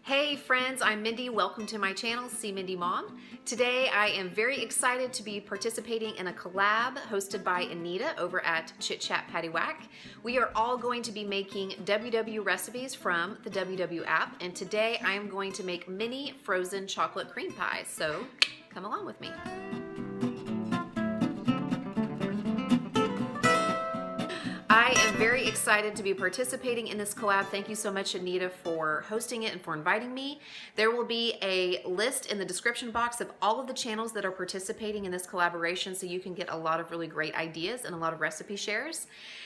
Hey friends, I'm Mindy. Welcome to my channel, See Mindy Mom. Today I am very excited to be participating in a collab hosted by Anita over at Chit Chat Patty Whack. We are all going to be making WW recipes from the WW app, and today I am going to make mini frozen chocolate cream pies, so come along with me. I am very excited to be participating in this collab. Thank you so much, Anita, for hosting it and for inviting me. There will be a list in the description box of all of the channels that are participating in this collaboration, so you can get a lot of really great ideas and a lot of recipe shares.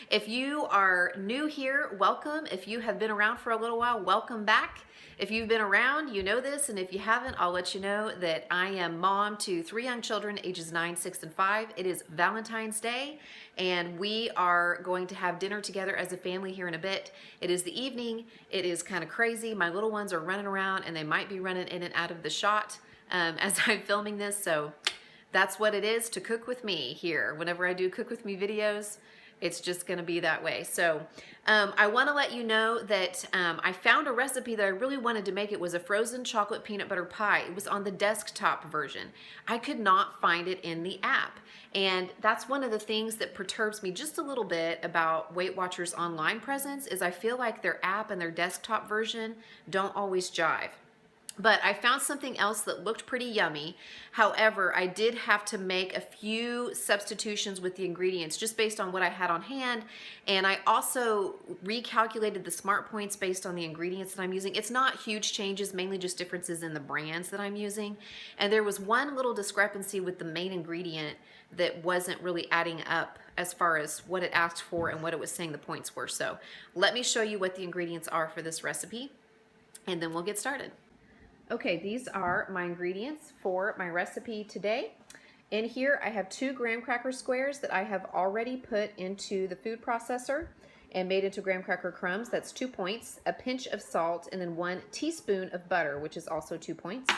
If you are new here, welcome. If you have been around for a little while, welcome back. If you've been around, you know this, and if you haven't, I'll let you know that I am mom to 3 young children, ages 9, 6, and 5. It is Valentine's Day, and we are going to have dinner together as a family here in a bit. It is the evening. It is kind of crazy. My little ones are running around, and they might be running in and out of the shot as I'm filming this, so that's what it is to cook with me here. Whenever I do cook with me videos, it's just gonna be that way. So I wanna let you know that I found a recipe that I really wanted to make. It was a frozen chocolate peanut butter pie. It was on the desktop version. I could not find it in the app. And that's one of the things that perturbs me just a little bit about Weight Watchers' online presence, is I feel like their app and their desktop version don't always jive. But I found something else that looked pretty yummy. However, I did have to make a few substitutions with the ingredients just based on what I had on hand. And I also recalculated the smart points based on the ingredients that I'm using. It's not huge changes, mainly just differences in the brands that I'm using. And there was one little discrepancy with the main ingredient that wasn't really adding up as far as what it asked for and what it was saying the points were. So let me show you what the ingredients are for this recipe, and then we'll get started. Okay, these are my ingredients for my recipe today. In here I have 2 graham cracker squares that I have already put into the food processor and made into graham cracker crumbs. That's 2 points, a pinch of salt, and then 1 teaspoon of butter, which is also 2 points.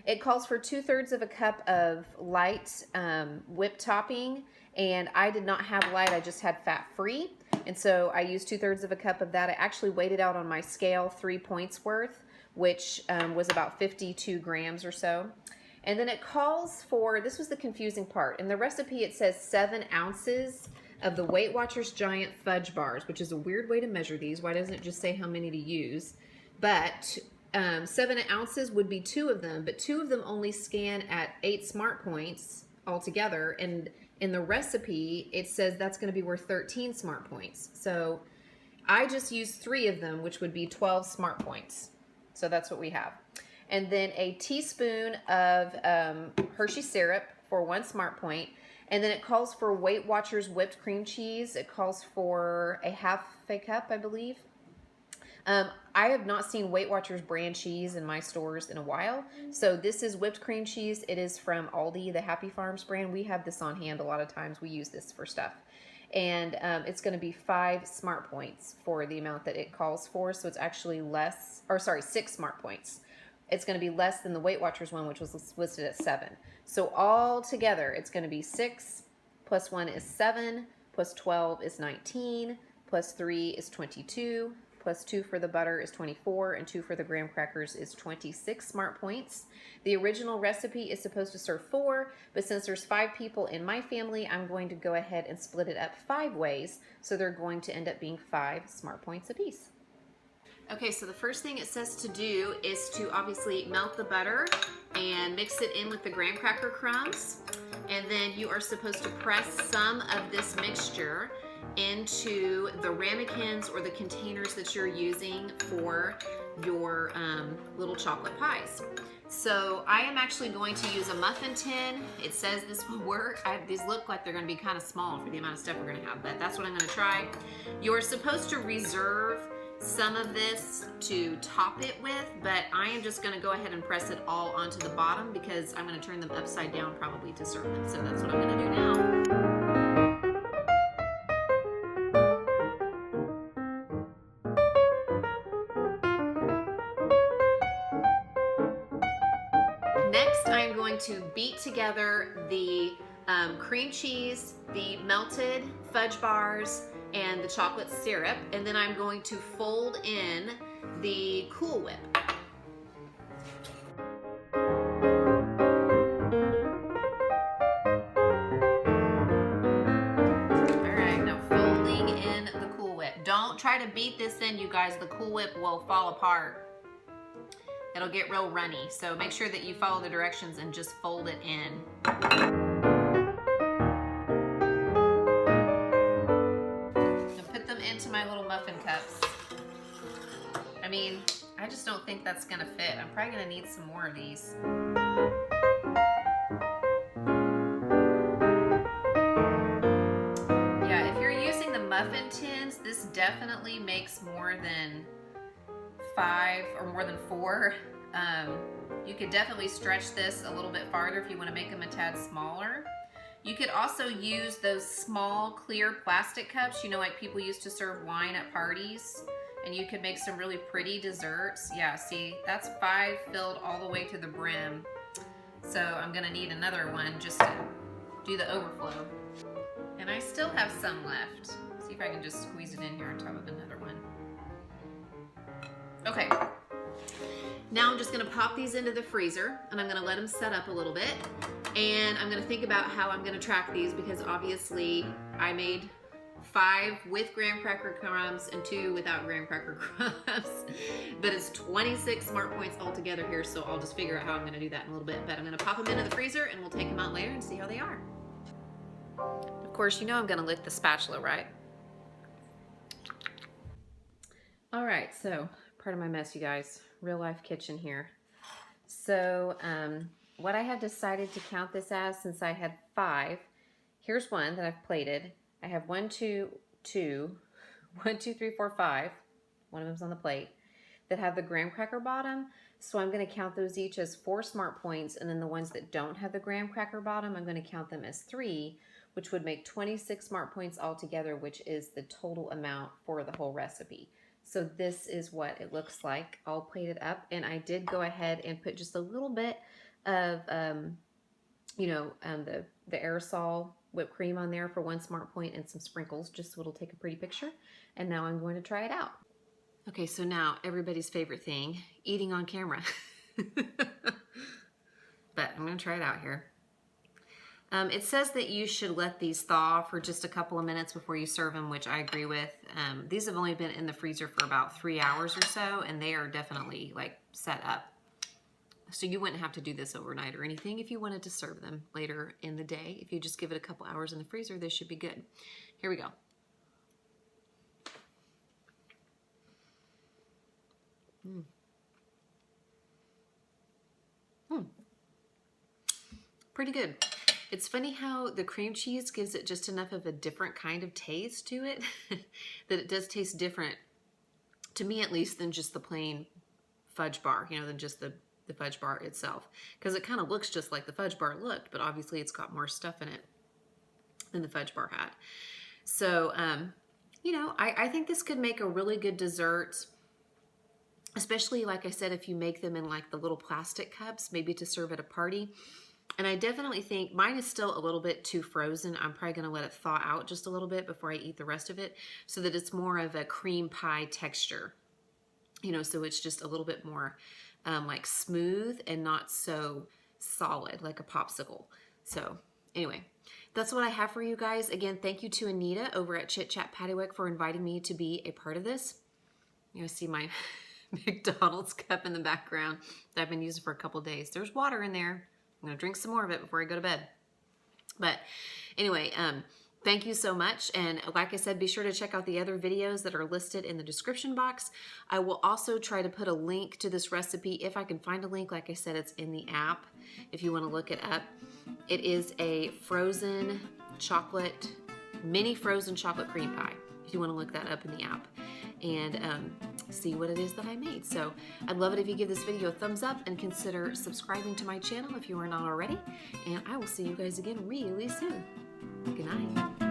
It calls for 2/3 of a cup of light whipped topping, and I did not have light, I just had fat-free, and so I used 2/3 of a cup of that. I actually weighed it out on my scale, 3 points worth, which was about 52 grams or so. And then it calls for, this was the confusing part, in the recipe it says 7 ounces of the Weight Watchers Giant Fudge Bars, which is a weird way to measure these. Why doesn't it just say how many to use? But 7 ounces would be 2 of them, but 2 of them only scan at 8 smart points altogether, and in the recipe it says that's going to be worth 13 smart points. So I just used 3 of them, which would be 12 smart points. So that's what we have. And then a teaspoon of Hershey syrup for 1 smart point. And then it calls for Weight Watchers whipped cream cheese. It calls for a half a cup, I believe. I have not seen Weight Watchers brand cheese in my stores in a while. So this is whipped cream cheese. It is from Aldi, the Happy Farms brand. We have this on hand a lot of times. We use this for stuff. And it's going to be 5 smart points for the amount that it calls for. So it's actually less, or sorry, 6 smart points. It's going to be less than the Weight Watchers one, which was listed at 7. So all together, it's going to be 6 plus 1 is 7, plus 12 is 19, plus 3 is 22, plus 2 for the butter is 24, and 2 for the graham crackers is 26 smart points. The original recipe is supposed to serve 4, but since there's 5 people in my family, I'm going to go ahead and split it up 5 ways, so they're going to end up being 5 smart points apiece. Okay, so the first thing it says to do is to obviously melt the butter and mix it in with the graham cracker crumbs, and then you are supposed to press some of this mixture into the ramekins or the containers that you're using for your little chocolate pies. So I am actually going to use a muffin tin. It says this will work. These look like they're going to be kind of small for the amount of stuff we're going to have, but that's what I'm going to try. You're supposed to reserve some of this to top it with, but I am just going to go ahead and press it all onto the bottom because I'm going to turn them upside down probably to serve them. So that's what I'm going to do now. Next, I'm going to beat together the cream cheese, the melted fudge bars, and the chocolate syrup, and then I'm going to fold in the Cool Whip. beat this in, you guys, the Cool Whip will fall apart. It'll get real runny. So make sure that you follow the directions and just fold it in. And put them into my little muffin cups. I mean, I just don't think that's gonna fit. I'm probably gonna need some more of these. Yeah, if you're using the muffin tins, this definitely makes more than 5 or more than 4. You could definitely stretch this a little bit farther if you want to make them a tad smaller. You could also use those small clear plastic cups, you know, like people used to serve wine at parties, and you could make some really pretty desserts. Yeah, see, that's 5 filled all the way to the brim. So I'm gonna need another one just to do the overflow. And I still have some left. See if I can just squeeze it in here on top of another one. Okay, now I'm just gonna pop these into the freezer and I'm gonna let them set up a little bit. And I'm gonna think about how I'm gonna track these, because obviously I made 5 with graham cracker crumbs and 2 without graham cracker crumbs. But it's 26 smart points altogether here, so I'll just figure out how I'm gonna do that in a little bit. But I'm gonna pop them into the freezer and we'll take them out later and see how they are. Of course, you know I'm gonna lick the spatula, right? All right, so part of my mess, you guys, real life kitchen here. So what I have decided to count this as, since I had 5, here's one that I've plated. I have 1, 2, 3, 4, 5. One of them's on the plate that have the graham cracker bottom. So I'm going to count those each as 4 smart points, and then the ones that don't have the graham cracker bottom, I'm going to count them as 3, which would make 26 smart points altogether, which is the total amount for the whole recipe. So this is what it looks like all plated up. And I did go ahead and put just a little bit of, the aerosol whipped cream on there for 1 smart point and some sprinkles, just so it'll take a pretty picture. And now I'm going to try it out. Okay, so now everybody's favorite thing, eating on camera. But I'm gonna try it out here. It says that you should let these thaw for just a couple of minutes before you serve them, which I agree with. These have only been in the freezer for about 3 hours or so, and they are definitely like set up. So you wouldn't have to do this overnight or anything if you wanted to serve them later in the day. If you just give it a couple hours in the freezer, they should be good. Here we go. Pretty good. It's funny how the cream cheese gives it just enough of a different kind of taste to it that it does taste different, to me at least, than just the plain fudge bar, than just the fudge bar itself. Because it kind of looks just like the fudge bar looked, but obviously it's got more stuff in it than the fudge bar had. So, I think this could make a really good dessert, especially, like I said, if you make them in like the little plastic cups, maybe to serve at a party. And I definitely think mine is still a little bit too frozen. I'm probably going to let it thaw out just a little bit before I eat the rest of it, so that it's more of a cream pie texture, so it's just a little bit more like smooth and not so solid like a popsicle. So anyway, that's what I have for you guys. Again, thank you to Anita over at Chit Chat Pattywick for inviting me to be a part of this. See my McDonald's cup in the background that I've been using for a couple of days. There's water in there. I'm gonna drink some more of it before I go to bed. But anyway, thank you so much. And like I said, be sure to check out the other videos that are listed in the description box. I will also try to put a link to this recipe if I can find a link. Like I said, it's in the app if you want to look it up. It is a frozen chocolate, mini frozen chocolate cream pie, if you want to look that up in the app and see what it is that I made. So I'd love it if you give this video a thumbs up and consider subscribing to my channel if you are not already. And I will see you guys again really soon. Good night.